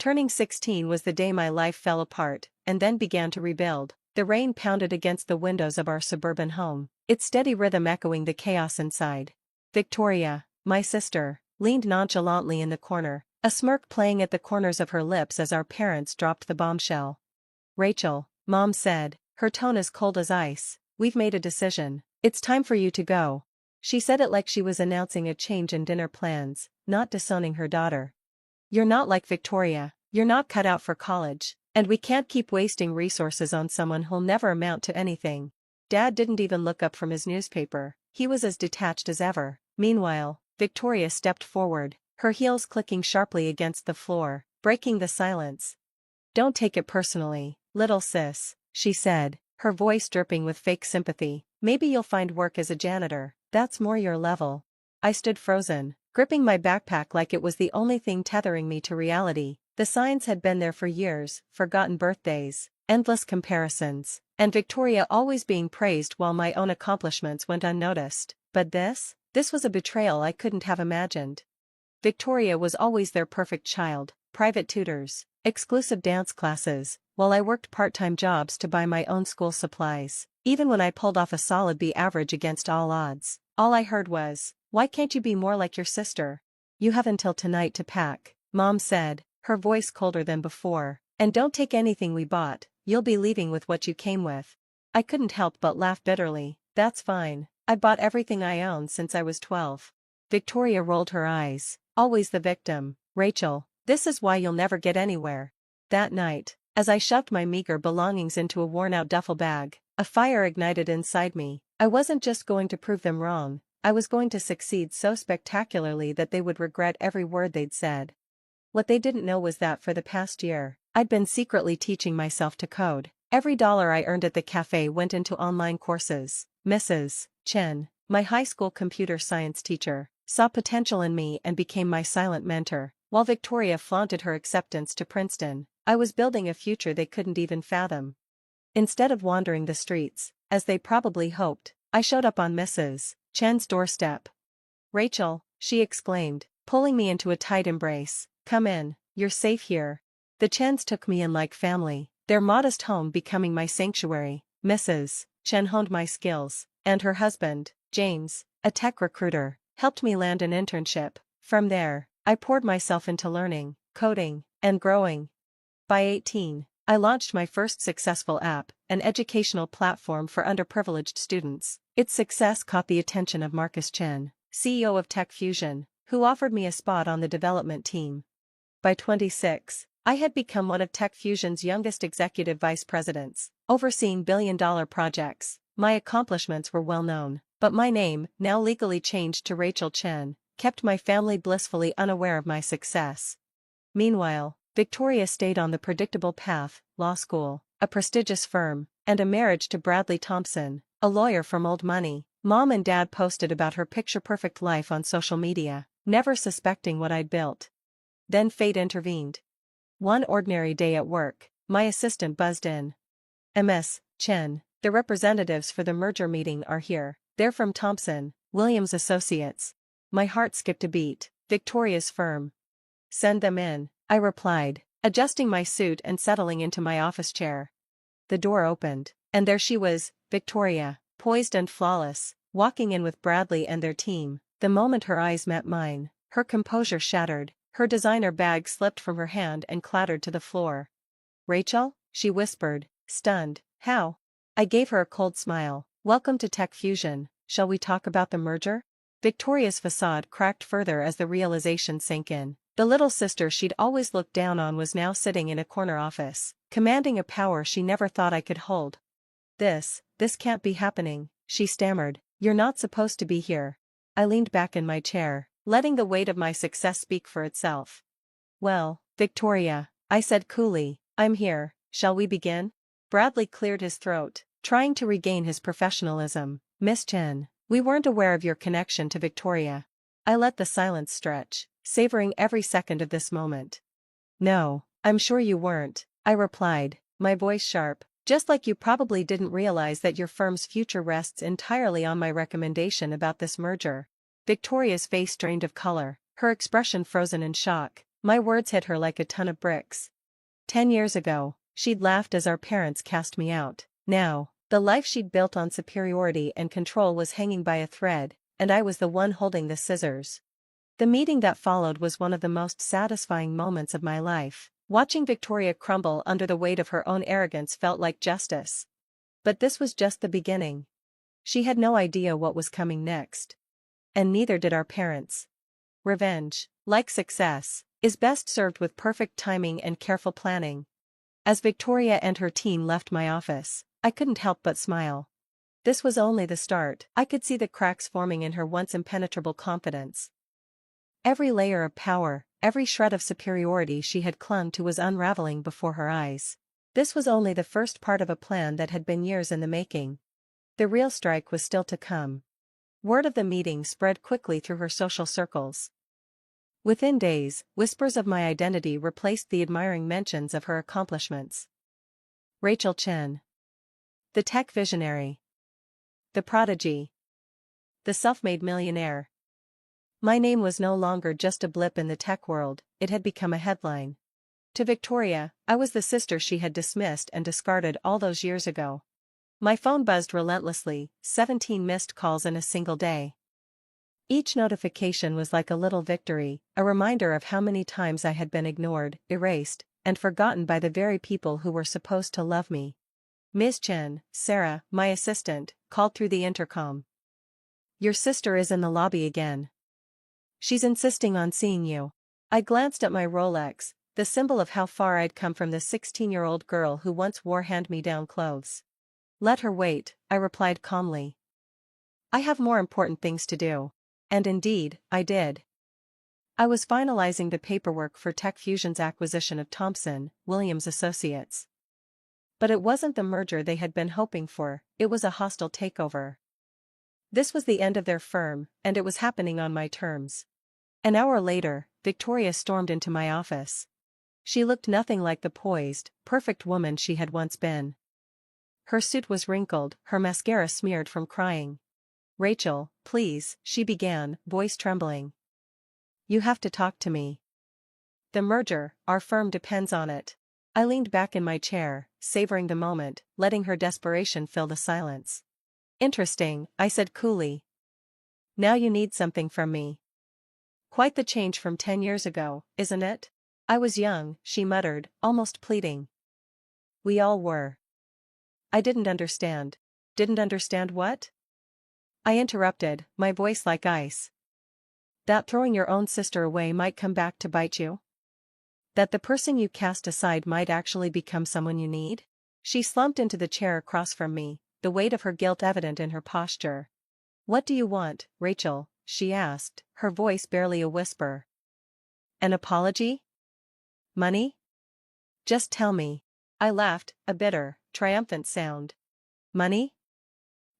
Turning 16 was the day my life fell apart, and then began to rebuild. The rain pounded against the windows of our suburban home, its steady rhythm echoing the chaos inside. Victoria, my sister, leaned nonchalantly in the corner, a smirk playing at the corners of her lips as our parents dropped the bombshell. Rachel, Mom said, her tone as cold as ice, we've made a decision. It's time for you to go. She said it like she was announcing a change in dinner plans, not disowning her daughter. You're not like Victoria, you're not cut out for college, and we can't keep wasting resources on someone who'll never amount to anything. Dad didn't even look up from his newspaper, he was as detached as ever. Meanwhile, Victoria stepped forward, her heels clicking sharply against the floor, breaking the silence. Don't take it personally, little sis, she said, her voice dripping with fake sympathy. Maybe you'll find work as a janitor, that's more your level. I stood frozen, gripping my backpack like it was the only thing tethering me to reality. The signs had been there for years, forgotten birthdays, endless comparisons, and Victoria always being praised while my own accomplishments went unnoticed. But this was a betrayal I couldn't have imagined. Victoria was always their perfect child, private tutors, exclusive dance classes, while I worked part-time jobs to buy my own school supplies. Even when I pulled off a solid B average against all odds, all I heard was, "Why can't you be more like your sister? You have until tonight to pack," Mom said, her voice colder than before, "and don't take anything we bought, you'll be leaving with what you came with." I couldn't help but laugh bitterly. That's fine, I bought everything I own since I was 12. Victoria rolled her eyes, always the victim. Rachel, this is why you'll never get anywhere. That night, as I shoved my meager belongings into a worn-out duffel bag, a fire ignited inside me. I wasn't just going to prove them wrong, I was going to succeed so spectacularly that they would regret every word they'd said. What they didn't know was that for the past year, I'd been secretly teaching myself to code. Every dollar I earned at the cafe went into online courses. Mrs. Chen, my high school computer science teacher, saw potential in me and became my silent mentor. While Victoria flaunted her acceptance to Princeton, I was building a future they couldn't even fathom. Instead of wandering the streets, as they probably hoped, I showed up on Mrs. Chen's doorstep. "Rachel," she exclaimed, pulling me into a tight embrace, "come in, you're safe here." The Chens took me in like family, their modest home becoming my sanctuary. Mrs. Chen honed my skills, and her husband, James, a tech recruiter, helped me land an internship. From there, I poured myself into learning, coding, and growing. By 18, I launched my first successful app, an educational platform for underprivileged students. Its success caught the attention of Marcus Chen, CEO of Tech Fusion, who offered me a spot on the development team. By 26, I had become one of Tech Fusion's youngest executive vice presidents, overseeing billion-dollar projects. My accomplishments were well known, but my name, now legally changed to Rachel Chen, kept my family blissfully unaware of my success. Meanwhile, Victoria stayed on the predictable path: law school, a prestigious firm, and a marriage to Bradley Thompson, a lawyer from old money. Mom and Dad posted about her picture-perfect life on social media, never suspecting what I'd built. Then fate intervened. One ordinary day at work, my assistant buzzed in. "Ms. Chen, the representatives for the merger meeting are here. They're from Thompson, Williams Associates." My heart skipped a beat. Victoria's firm. "Send them in," I replied, adjusting my suit and settling into my office chair. The door opened, and there she was, Victoria, poised and flawless, walking in with Bradley and their team. The moment her eyes met mine, her composure shattered, her designer bag slipped from her hand and clattered to the floor. "Rachel?" she whispered, stunned. "How?" I gave her a cold smile. "Welcome to Tech Fusion, shall we talk about the merger?" Victoria's facade cracked further as the realization sank in. The little sister she'd always looked down on was now sitting in a corner office, commanding a power she never thought I could hold. This can't be happening," she stammered. "You're not supposed to be here." I leaned back in my chair, letting the weight of my success speak for itself. "Well, Victoria," I said coolly, "I'm here, shall we begin?" Bradley cleared his throat, trying to regain his professionalism. "Miss Chen, we weren't aware of your connection to Victoria." I let the silence stretch, savoring every second of this moment. "No, I'm sure you weren't," I replied, my voice sharp, "just like you probably didn't realize that your firm's future rests entirely on my recommendation about this merger." Victoria's face drained of color, her expression frozen in shock. My words hit her like a ton of bricks. 10 years ago, she'd laughed as our parents cast me out. Now, the life she'd built on superiority and control was hanging by a thread, and I was the one holding the scissors. The meeting that followed was one of the most satisfying moments of my life. Watching Victoria crumble under the weight of her own arrogance felt like justice. But this was just the beginning. She had no idea what was coming next. And neither did our parents. Revenge, like success, is best served with perfect timing and careful planning. As Victoria and her team left my office, I couldn't help but smile. This was only the start. I could see the cracks forming in her once impenetrable confidence. Every layer of power, every shred of superiority she had clung to was unraveling before her eyes. This was only the first part of a plan that had been years in the making. The real strike was still to come. Word of the meeting spread quickly through her social circles. Within days, whispers of my identity replaced the admiring mentions of her accomplishments. Rachel Chen. The tech visionary. The prodigy. The self-made millionaire. My name was no longer just a blip in the tech world, it had become a headline. To Victoria, I was the sister she had dismissed and discarded all those years ago. My phone buzzed relentlessly, 17 missed calls in a single day. Each notification was like a little victory, a reminder of how many times I had been ignored, erased, and forgotten by the very people who were supposed to love me. Ms. Chen, Sarah, my assistant, called through the intercom. Your sister is in the lobby again. She's insisting on seeing you. I glanced at my Rolex, the symbol of how far I'd come from the 16-year-old girl who once wore hand-me-down clothes. Let her wait, I replied calmly. I have more important things to do. And indeed, I did. I was finalizing the paperwork for TechFusion's acquisition of Thomson Williams Associates. But it wasn't the merger they had been hoping for, it was a hostile takeover. This was the end of their firm, and it was happening on my terms. An hour later, Victoria stormed into my office. She looked nothing like the poised, perfect woman she had once been. Her suit was wrinkled, her mascara smeared from crying. Rachel, please, she began, voice trembling. You have to talk to me. The merger, our firm depends on it. I leaned back in my chair, savoring the moment, letting her desperation fill the silence. Interesting, I said coolly. Now you need something from me. Quite the change from 10 years ago, isn't it? I was young, she muttered, almost pleading. We all were. I didn't understand. Didn't understand what? I interrupted, my voice like ice. That throwing your own sister away might come back to bite you? That the person you cast aside might actually become someone you need? She slumped into the chair across from me, the weight of her guilt evident in her posture. What do you want, Rachel? She asked, her voice barely a whisper. An apology? Money? Just tell me. I laughed, a bitter, triumphant sound. Money?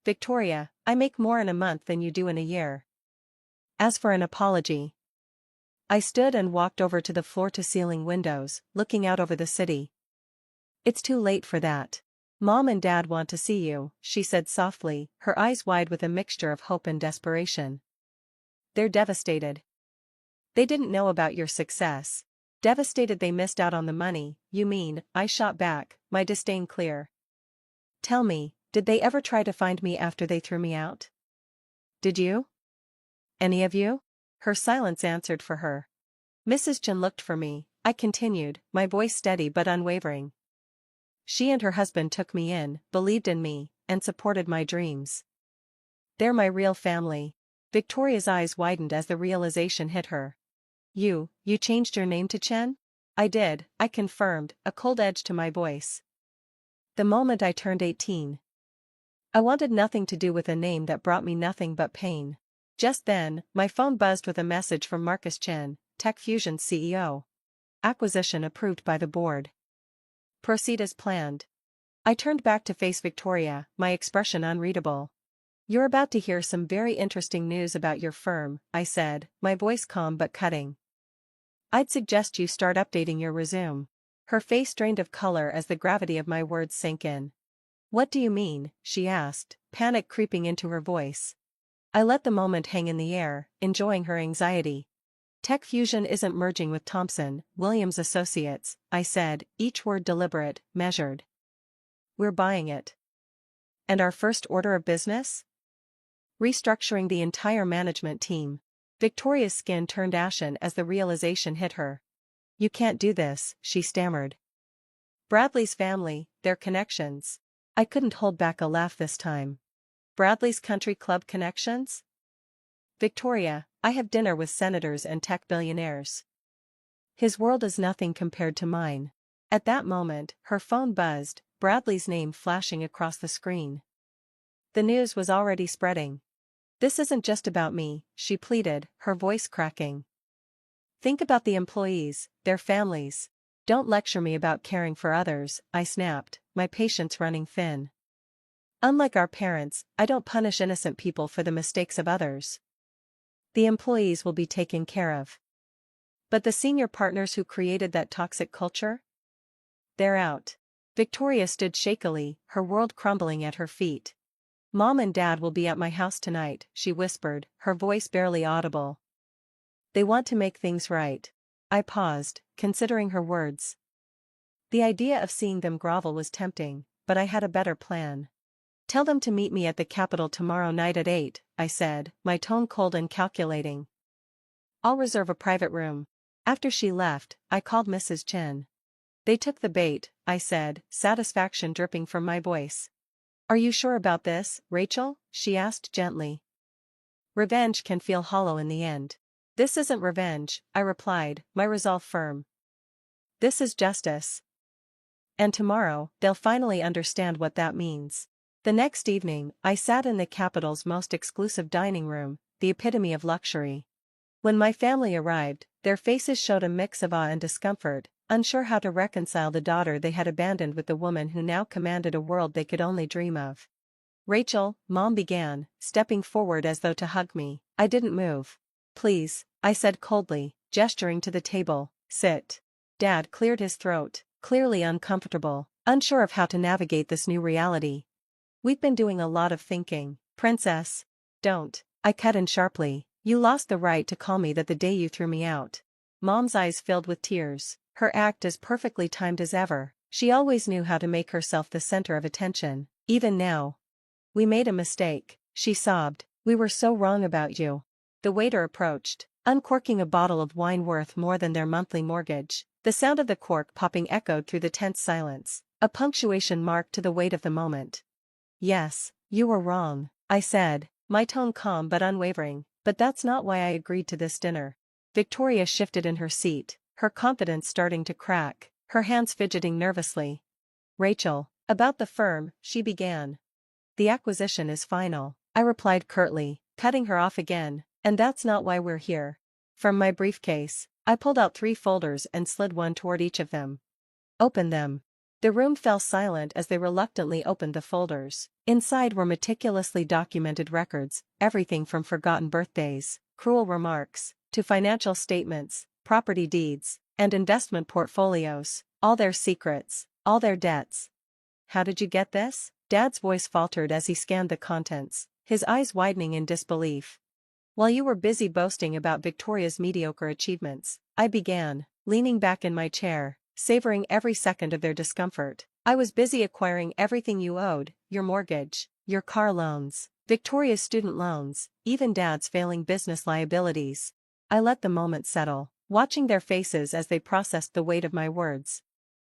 Victoria, I make more in a month than you do in a year. As for an apology. I stood and walked over to the floor-to-ceiling windows, looking out over the city. It's too late for that. Mom and Dad want to see you, she said softly, her eyes wide with a mixture of hope and desperation. They're devastated. They didn't know about your success. Devastated they missed out on the money, you mean, I shot back, my disdain clear. Tell me, did they ever try to find me after they threw me out? Did you? Any of you? Her silence answered for her. Mrs. Chen looked for me, I continued, my voice steady but unwavering. She and her husband took me in, believed in me, and supported my dreams. They're my real family. Victoria's eyes widened as the realization hit her. You changed your name to Chen? I did, I confirmed, a cold edge to my voice. The moment I turned 18. I wanted nothing to do with a name that brought me nothing but pain. Just then, my phone buzzed with a message from Marcus Chen, TechFusion's CEO. Acquisition approved by the board. Proceed as planned. I turned back to face Victoria, my expression unreadable. You're about to hear some very interesting news about your firm, I said, my voice calm but cutting. I'd suggest you start updating your resume. Her face drained of color as the gravity of my words sank in. What do you mean? She asked, panic creeping into her voice. I let the moment hang in the air, enjoying her anxiety. Tech Fusion isn't merging with Thomson Williams Associates, I said, each word deliberate, measured. We're buying it. And our first order of business? Restructuring the entire management team. Victoria's skin turned ashen as the realization hit her. You can't do this, she stammered. Bradley's family, their connections. I couldn't hold back a laugh this time. Bradley's country club connections? Victoria, I have dinner with senators and tech billionaires. His world is nothing compared to mine. At that moment, her phone buzzed, Bradley's name flashing across the screen. The news was already spreading. This isn't just about me, she pleaded, her voice cracking. Think about the employees, their families. Don't lecture me about caring for others, I snapped, my patience running thin. Unlike our parents, I don't punish innocent people for the mistakes of others. The employees will be taken care of. But the senior partners who created that toxic culture? They're out. Victoria stood shakily, her world crumbling at her feet. Mom and Dad will be at my house tonight, she whispered, her voice barely audible. They want to make things right. I paused, considering her words. The idea of seeing them grovel was tempting, but I had a better plan. Tell them to meet me at the Capitol tomorrow night at 8, I said, my tone cold and calculating. I'll reserve a private room. After she left, I called Mrs. Chen. They took the bait, I said, satisfaction dripping from my voice. Are you sure about this, Rachel? She asked gently. Revenge can feel hollow in the end. This isn't revenge, I replied, my resolve firm. This is justice. And tomorrow, they'll finally understand what that means. The next evening, I sat in the Capitol's most exclusive dining room, the epitome of luxury. When my family arrived, their faces showed a mix of awe and discomfort, unsure how to reconcile the daughter they had abandoned with the woman who now commanded a world they could only dream of. Rachel, Mom began, stepping forward as though to hug me. I didn't move. Please, I said coldly, gesturing to the table, sit. Dad cleared his throat, clearly uncomfortable, unsure of how to navigate this new reality. We've been doing a lot of thinking, Princess. Don't, I cut in sharply, you lost the right to call me that the day you threw me out. Mom's eyes filled with tears, her act as perfectly timed as ever. She always knew how to make herself the center of attention, even now. We made a mistake, she sobbed, we were so wrong about you. The waiter approached, uncorking a bottle of wine worth more than their monthly mortgage. The sound of the cork popping echoed through the tense silence, a punctuation mark to the weight of the moment. Yes, you were wrong, I said, my tone calm but unwavering, but that's not why I agreed to this dinner. Victoria shifted in her seat, her confidence starting to crack, her hands fidgeting nervously. Rachel, about the firm, she began. The acquisition is final, I replied curtly, cutting her off again, and that's not why we're here. From my briefcase, I pulled out 3 folders and slid one toward each of them. Open them. The room fell silent as they reluctantly opened the folders. Inside were meticulously documented records, everything from forgotten birthdays, cruel remarks, to financial statements, property deeds, and investment portfolios, all their secrets, all their debts. How did you get this? Dad's voice faltered as he scanned the contents, his eyes widening in disbelief. While you were busy boasting about Victoria's mediocre achievements, I began, leaning back in my chair, savoring every second of their discomfort. I was busy acquiring everything you owed, your mortgage, your car loans, Victoria's student loans, even Dad's failing business liabilities. I let the moment settle, watching their faces as they processed the weight of my words.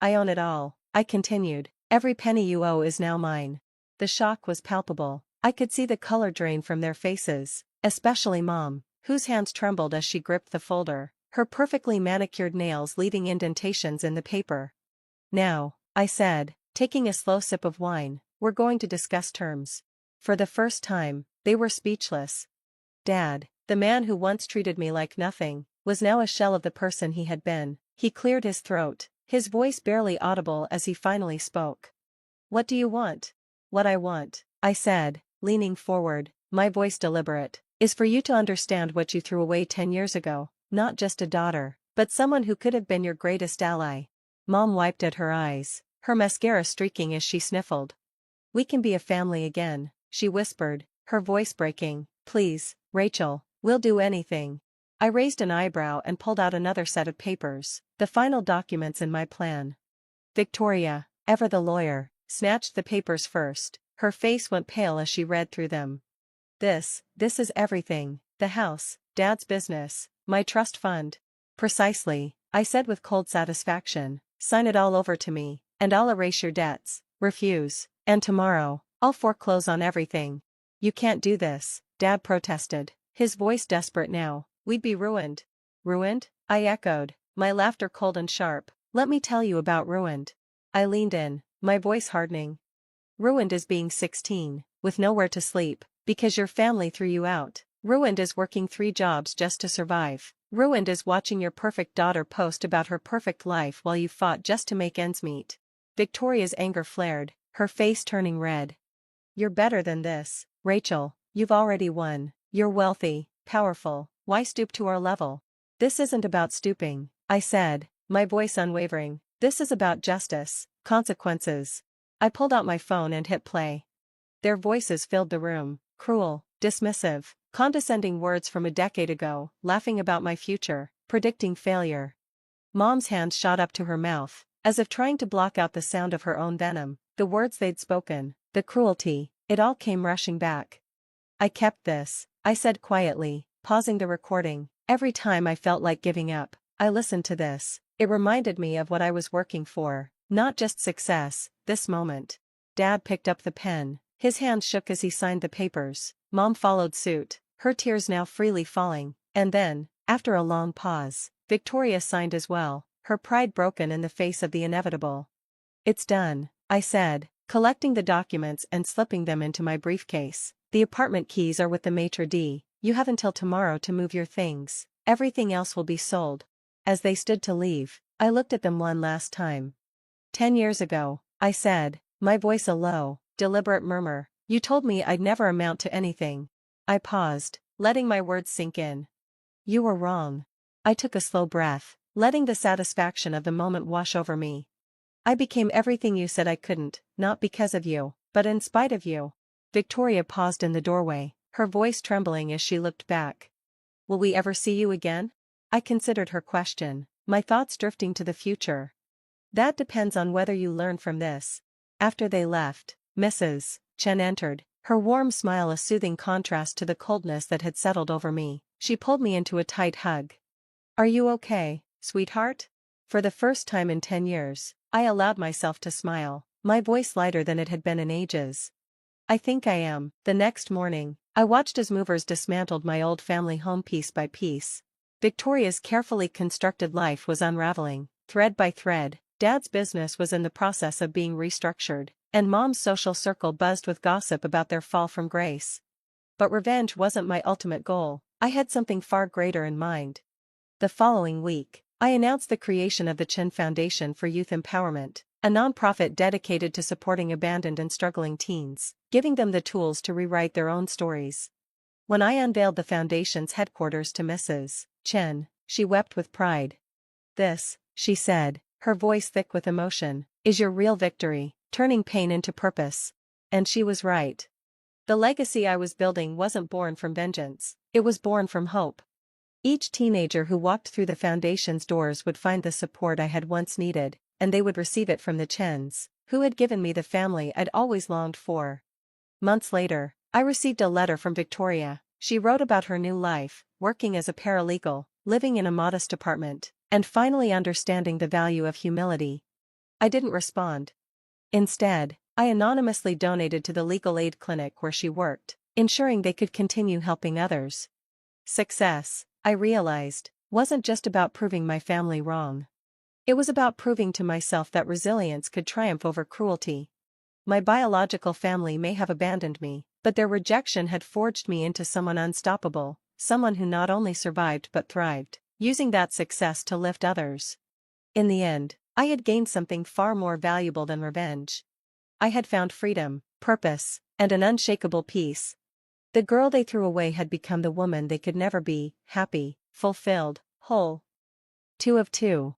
I own it all, I continued, every penny you owe is now mine. The shock was palpable, I could see the color drain from their faces, especially Mom, whose hands trembled as she gripped the folder, her perfectly manicured nails leaving indentations in the paper. Now, I said, taking a slow sip of wine, we're going to discuss terms. For the first time, they were speechless. Dad, the man who once treated me like nothing, was now a shell of the person he had been. He cleared his throat, his voice barely audible as he finally spoke. What do you want? What I want, I said, leaning forward, my voice deliberate, is for you to understand what you threw away 10 years ago, not just a daughter, but someone who could have been your greatest ally. Mom wiped at her eyes, her mascara streaking as she sniffled. We can be a family again, she whispered, her voice breaking. Please, Rachel, we'll do anything. I raised an eyebrow and pulled out another set of papers, the final documents in my plan. Victoria, ever the lawyer, snatched the papers first. Her face went pale as she read through them. This is everything. The house, Dad's business, my trust fund. Precisely, I said with cold satisfaction. Sign it all over to me, and I'll erase your debts. Refuse, and tomorrow, I'll foreclose on everything. You can't do this, Dad protested, his voice desperate now. We'd be ruined. Ruined? I echoed, my laughter cold and sharp. Let me tell you about ruined. I leaned in, my voice hardening. Ruined is being 16, with nowhere to sleep, because your family threw you out. Ruined is working 3 jobs just to survive. Ruined is watching your perfect daughter post about her perfect life while you fought just to make ends meet. Victoria's anger flared, her face turning red. You're better than this, Rachel, you've already won. You're wealthy, powerful, why stoop to our level? This isn't about stooping, I said, my voice unwavering. This is about justice, consequences. I pulled out my phone and hit play. Their voices filled the room, cruel, dismissive, condescending words from a decade ago, laughing about my future, predicting failure. Mom's hand shot up to her mouth, as if trying to block out the sound of her own venom, the words they'd spoken, the cruelty, it all came rushing back. I kept this, I said quietly, pausing the recording. Every time I felt like giving up, I listened to this. It reminded me of what I was working for, not just success, this moment. Dad picked up the pen, his hand shook as he signed the papers. Mom followed suit, her tears now freely falling, and then, after a long pause, Victoria signed as well, her pride broken in the face of the inevitable. It's done, I said, collecting the documents and slipping them into my briefcase. The apartment keys are with the maitre d'. You have until tomorrow to move your things. Everything else will be sold. As they stood to leave, I looked at them one last time. 10 years ago, I said, my voice a low, deliberate murmur, you told me I'd never amount to anything. I paused, letting my words sink in. You were wrong. I took a slow breath, letting the satisfaction of the moment wash over me. I became everything you said I couldn't, not because of you, but in spite of you. Victoria paused in the doorway, her voice trembling as she looked back. Will we ever see you again? I considered her question, my thoughts drifting to the future. That depends on whether you learn from this. After they left, Mrs. Chen entered, her warm smile a soothing contrast to the coldness that had settled over me. She pulled me into a tight hug. Are you okay, sweetheart? For the first time in 10 years, I allowed myself to smile, my voice lighter than it had been in ages. I think I am. The next morning, I watched as movers dismantled my old family home piece by piece. Victoria's carefully constructed life was unraveling, thread by thread. Dad's business was in the process of being restructured, and Mom's social circle buzzed with gossip about their fall from grace. But revenge wasn't my ultimate goal. I had something far greater in mind. The following week, I announced the creation of the Chen Foundation for Youth Empowerment, a nonprofit dedicated to supporting abandoned and struggling teens, giving them the tools to rewrite their own stories. When I unveiled the foundation's headquarters to Mrs. Chen, she wept with pride. This, she said, her voice thick with emotion, is your real victory, turning pain into purpose. And she was right. The legacy I was building wasn't born from vengeance, it was born from hope. Each teenager who walked through the foundation's doors would find the support I had once needed, and they would receive it from the Chens, who had given me the family I'd always longed for. Months later, I received a letter from Victoria. She wrote about her new life, working as a paralegal, living in a modest apartment, and finally understanding the value of humility. I didn't respond. Instead, I anonymously donated to the legal aid clinic where she worked, ensuring they could continue helping others. Success, I realized, wasn't just about proving my family wrong. It was about proving to myself that resilience could triumph over cruelty. My biological family may have abandoned me, but their rejection had forged me into someone unstoppable, someone who not only survived but thrived, using that success to lift others. In the end, I had gained something far more valuable than revenge. I had found freedom, purpose, and an unshakable peace. The girl they threw away had become the woman they could never be, happy, fulfilled, whole. 2 of 2.